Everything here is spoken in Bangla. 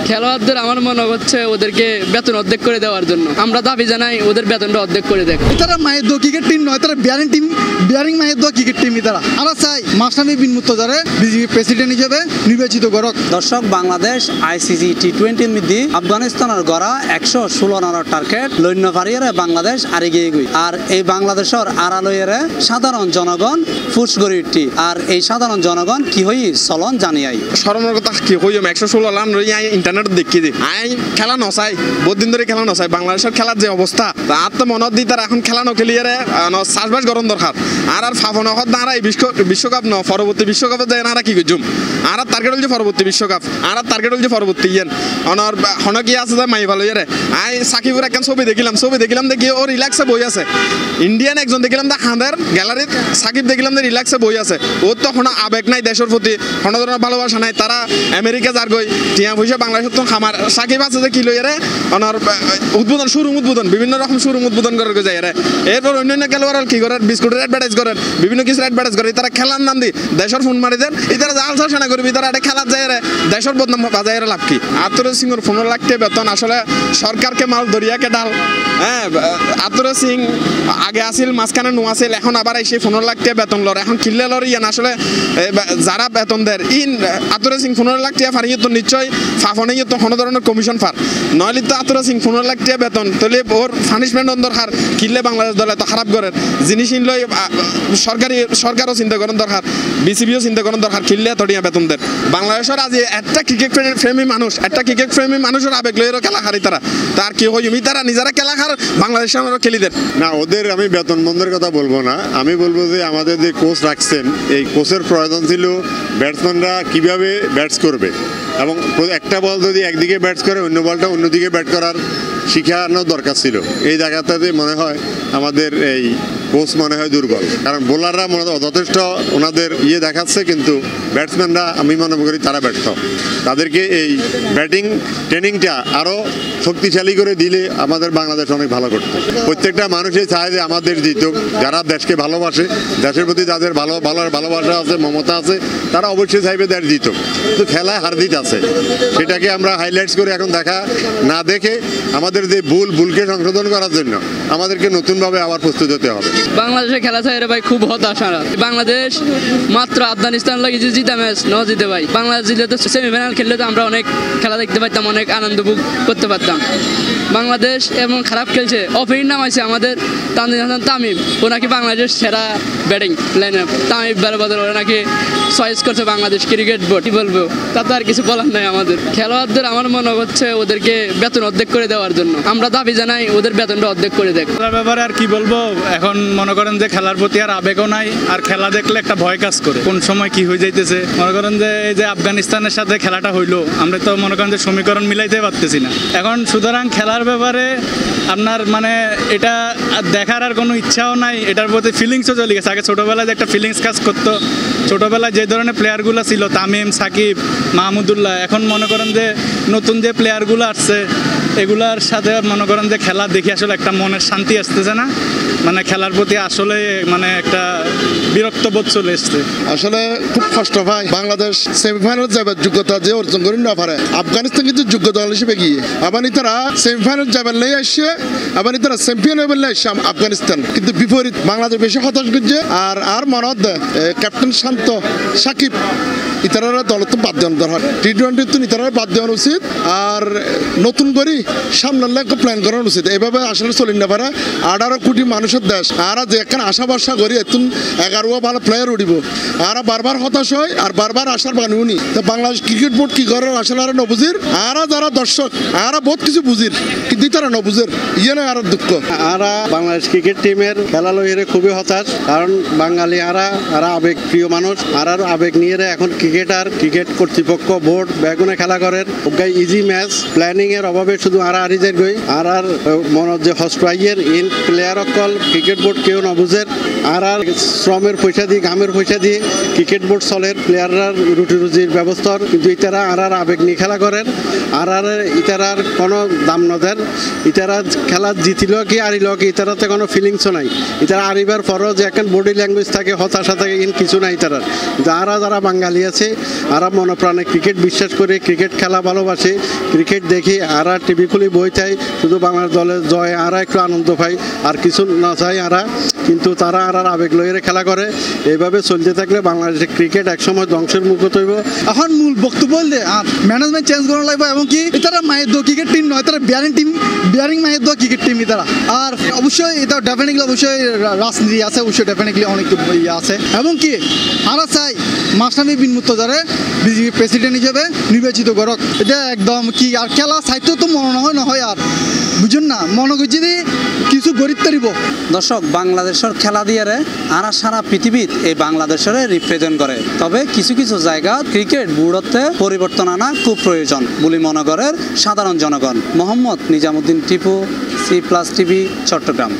খেলোয়াড়দের আমার মনে হচ্ছে ওদেরকে বেতন অর্ধেক করে দেওয়ার জন্য। আমরা দাবি জানাই ওদের বেতনটা অর্ধেক করে দেয়। তারা মায়ের দোয়া ক্রিকেট টিম নয়, তারা বিয়ারিং মায়ের দোয়া ক্রিকেট টিমই তারা। আমরা চাই মাশরাফি বিন মুর্তজারে বিজেপি প্রেসিডেন্ট হিসেবে নির্বাচিত করক। দর্শক, বাংলাদেশ আইসিসি টি20 মধ্যে আফগানিস্তানের গড়া 116 রানের টার্গেট লৈন্য ফারিয়ারে বাংলাদেশ আরে গিয়ে গই। আর এই বাংলাদেশের আড়ালয়েরে সাধারণ জনগণ ফুস গড়ি উঠি। আর এই সাধারণ জনগণ কি হই চলন জানিয়াই স্মরণের কথা কি হইম 116 রান রই ইন্টারনেট দেখি দিই আই খেলা নচাই বহুত দিন ধরে খেলা নচাই। বাংলাদেশের খেলার যে অবস্থা আর তো মনত দি তারা এখন খেলা নখেলিয়ারে চাষবাস গরম দরকার। আর ফাফন হত না এই বিশ্বকাপ ন পরবর্তী বিশ্বকাপে যায় না কি গজুম। আর টার্গেট হল যে পরবর্তী বিশ্বকাপ, আর টার্গেট হল যে পরবর্তী ইয়েন অনর হন কি আছে যে মাই ভালো ইয়ারে। আই সাকিবুর একখান ছবি দেখিলাম দেখি ও রিল্যাক্সে বই আছে। ইন্ডিয়ান একজন দেখিলাম দা খাঁদের গ্যালারিত, সাকিব দেখিলাম যে রিল্যাক্সে বই আছে। ওর তো কোনো আবেগ নাই দেশের প্রতি, কোনো ধরনের ভালোবাসা নাই। তারা আমেরিকা যার গই টিয়া পয়সা বাংলাদেশের তো খামার। সাকিব আছে যে কি লইয়ারে অনর উদ্বোধন বিভিন্ন রকম উদ্বোধন করে যায়। এরপর অন্যান্য খেলোয়াড় কি করেন, বিস্কুটের অ্যাডভার্টাইজ করেন, বিভিন্ন কিছু অ্যাডভার্টাইজ করে। তারা খেলার নাম দি দেশের ফোন মারি দেন। তারা আলসা সেনা করবি, তারা একটা খেলার যায় দেশের বদনাম বাজায় লাভ কি। আতর সিংয়ের 15 লাখ টাকা বেতন আসলে সরকারকে মাল দরিয়াকে ডাল। হ্যাঁ, আতর সিং আগে আসিল মাঝখানে নো আসিল, এখন আবার এসে 15 লাখ টাকা বেতন লর। এখন কিনলে লর ইয়ান আসলে যারা বেতন দেয় আতর সিং 15 লাখ টাকা ফারিয়ে তো নিশ্চয় ফাফনে তো কোনো ধরনের কমিশন ফার নইলে তো আতর সিং 15 লাখ টাকা বেতন তাহলে ওর পানিশমেন্ট দরকার। কিনলে বাংলাদেশ দল এত খারাপ করেন জিনিস কিনলে সরকারও চিন্তা করেন দরকার, বিসিবিও চিন্তা করেন দরকার। কিনলে এত টিয়া বেতন দেন। বাংলাদেশের আজ একটা ক্রিকেট প্রেমী মানুষের আবেগ লইয়েরও খেলা হারি তার কি হইমি তারা নিজেরা খেলা হার বাংলাদেশে আমরা খেলি দেন না। ওদের আমি বেতন বন্ধের কথা বলবো না, আমি বলবো যে আমাদের যে কোচ রাখছেন এই কোচের প্রয়োজন ছিল ব্যাটসম্যানরা কিভাবে ব্যাটস করবে এবং একটা বল যদি একদিকে ব্যাটস করে অন্য বলটা অন্যদিকে ব্যাট করার শিখানোর দরকার ছিল। এই জায়গাটাতে মনে হয় আমাদের এই কোচ মনে হয় দুর্বল, কারণ বোলাররা মনে হয় যথেষ্ট ওনাদের দেখাচ্ছে, কিন্তু ব্যাটসম্যানরা আমি মনে করি তারা ব্যর্থ। তাদেরকে এই ব্যাটিং ট্রেনিংটা আরও শক্তিশালী করে দিলে আমাদের বাংলাদেশ অনেক ভালো করতো। প্রত্যেকটা মানুষই চায় যে আমাদের জিতুক, যারা দেশকে ভালোবাসে, দেশের প্রতি যাদের ভালোবাসা আছে, মমতা আছে, তারা অবশ্যই চাইবে দেশ জিতুক। কিন্তু খেলায় হার জিত আছে, সেটাকে আমরা হাইলাইটস করে এখন দেখা না দেখে আমাদের যে ভুলকে সংশোধন করার জন্য আমাদেরকে নতুনভাবে আবার প্রস্তুত হতে হবে। বাংলাদেশের খেলা চাইরে ভাই খুব হতাশা। বাংলাদেশ মাত্র আফগানিস্তান লাগে যে জিতা ম্যাচ ন জিতে ভাই। বাংলাদেশ জিতলে তো সেমিফাইনাল খেললে তো আমরা অনেক খেলা দেখতে পারতাম, অনেক আনন্দ ভোগ করতে পারতাম। বাংলাদেশ এমন খারাপ খেলছে। ওপেনিং নাম আছে আমাদের তানজিদ হাসান তামিম, ও নাকি বাংলাদেশ সেরা ব্যাটিং লাইন আপ। তামিম বারবাদের ওরা নাকি চয়েস করছে বাংলাদেশ ক্রিকেট বোর্ড। কি বলবো, তাতে আর কিছু বলার নাই। আমাদের খেলোয়াড়দের আমার মনে হচ্ছে ওদেরকে বেতন অর্ধেক করে দেওয়ার জন্য। আমরা দাবি জানাই ওদের বেতনটা অর্ধেক করে দেয়। খেলার ব্যাপারে আর কি বলবো, এখন মনে করেন যে খেলার প্রতি আর আবেগও নাই, আর খেলা দেখলে একটা ভয় কাজ করে কোন সময় কি হয়ে যাইতেছে। মনে করেন যে এই যে আফগানিস্তানের সাথে খেলাটা হইলো, আমরা তো মনে করেন যে সমীকরণ মিলাইতে পারতেছি না এখন। সুতরাং খেলার ব্যাপারে আপনার মানে এটা দেখার আর কোনো ইচ্ছাও নাই, এটার প্রতি ফিলিংসও চলে গেছে। আগে ছোটোবেলায় যে একটা ফিলিংস কাজ করতো, ছোটোবেলায় যে ধরনের প্লেয়ারগুলো ছিল তামিম, সাকিব, মাহমুদুল্লাহ, এখন মনে করেন যে নতুন যে প্লেয়ারগুলো আসছে এগুলার সাথে মনে করেন যে খেলা দেখে আসলে একটা মনের শান্তি আসতেছে না। মানে খেলার প্রতি আসলে মানে একটা বিরক্ত বোধ চলে এসছে। আসলে খুব কষ্ট পায়। বাংলাদেশ সেমিফাইনাল যাবার যোগ্যতা যে অর্জন করে না পারে, আফগানিস্তান কিন্তু যোগ্য দল হিসেবে গিয়ে আবার তারা সেমিফাইনাল যাবার লাই আসছে, আবার তারা চ্যাম্পিয়ন হবার লাই আসছে আফগানিস্তান। কিন্তু বিপরীত বাংলাদেশ বেশি হতাশ করছে। আর মনত ক্যাপ্টেন শান্ত, সাকিব ইতারা দল তো বাদ দেওয়ার দরকার। টি20 তো ইতারা বাদ দেওয়ার উচিত, আর নতুন করে সামনের লাগে প্ল্যান করানো উচিত। এভাবে আসলে চলি না পারে। 18 কোটি মানুষের দেশ, আর যে একখানে আশা ভরসা করি এত 11 ভালো প্লেয়ার উঠিব, আর বারবার হতাশ হয় আর বারবার আশার বানি উনি। তো বাংলাদেশ ক্রিকেট বোর্ড কি করে আসলে আর নবুজির, আর যারা দর্শক আর বহুত কিছু বুঝির, কিন্তু তারা নবুঝের ইয়ে নয়। আর দুঃখ আর বাংলাদেশ ক্রিকেট টিমের খেলা লইয়ে খুবই হতাশ, কারণ বাঙালি আর আবেগ প্রিয় মানুষ, আর আবেগ নিয়ে এখন ক্রিকেট কর্তৃপক্ষ বোর্ড বেগুনে খেলা করেন। ইজি ম্যাচ প্ল্যানিং এর অভাবে শুধু শুধু আর আরি যাই গই আর মনত যে হস্ট্রাইয়ের ইন প্লেয়ার অকল ক্রিকেট বোর্ড কেউ না বুঝের আর শ্রমের পয়সা দিয়ে ঘামের পয়সা দিয়ে ক্রিকেট বোর্ড চলের প্লেয়াররা রুটি রুজির ব্যবস্থা কিন্তু ইতারা আর আবেগ নিয়ে খেলা করেন আর ইতারার কোনো দাম নদেন ইতারা খেলা জিতিল কি আরিল কি ইতারাতে কোনো ফিলিংসও নাই ইতারা আরিবার পরও যে এখন বডি ল্যাঙ্গুয়েজ থাকে হতাশা থাকে ইন কিছু নাই তারা যারা বাঙালি আছে আর মনপ্রাণে ক্রিকেট বিশ্বাস করে ক্রিকেট খেলা ভালোবাসে ক্রিকেট দেখি আর টিভি খুলি বই চাই শুধু বাংলার দলের জয় আর একটু আনন্দ পাই আর কিছু না চাই আর কিন্তু তারা আর আবেগ লইয়ে খেলা করে এইভাবে চলতে থাকলে বাংলাদেশের ক্রিকেট একসময় ধ্বংসের মুখে তৈব। এখন মূল বক্তব্য বলতে ম্যানেজমেন্ট চেঞ্জ করা লাগবে এবং কি এটারা মায়ের দোয়া ক্রিকেট টিম নয় তারা বিয়ারিং মায়ের দোয়া ক্রিকেট টিম এটারা আর অবশ্যই এটা ডেফিনেটলি অবশ্যই রাজনীতি আছে অবশ্যই ডেফিনেটলি অনেক ইয়ে আছে এবং কি আমরা চাই মাস্টামি বিন মুর্তজারে বিজেপি প্রেসিডেন্ট হিসেবে নির্বাচিত করক এটা একদম কি আর খেলা সাহিত্য তো মনে নহয় আর বুঝুন না মনে করছি যে কিছু গরিব তারিব দর্শক বাংলাদেশের খেলা দিয়ে আর সারা পৃথিবীত এই বাংলাদেশের রিপ্রেজেন্ট করে তবে কিছু কিছু জায়গা ক্রিকেট বোর্ডতে পরিবর্তন আনা খুব প্রয়োজন বলে মনে করেন সাধারণ জনগণ। Mohammad Nizamuddin Tipu, C+ TV, Chittagong.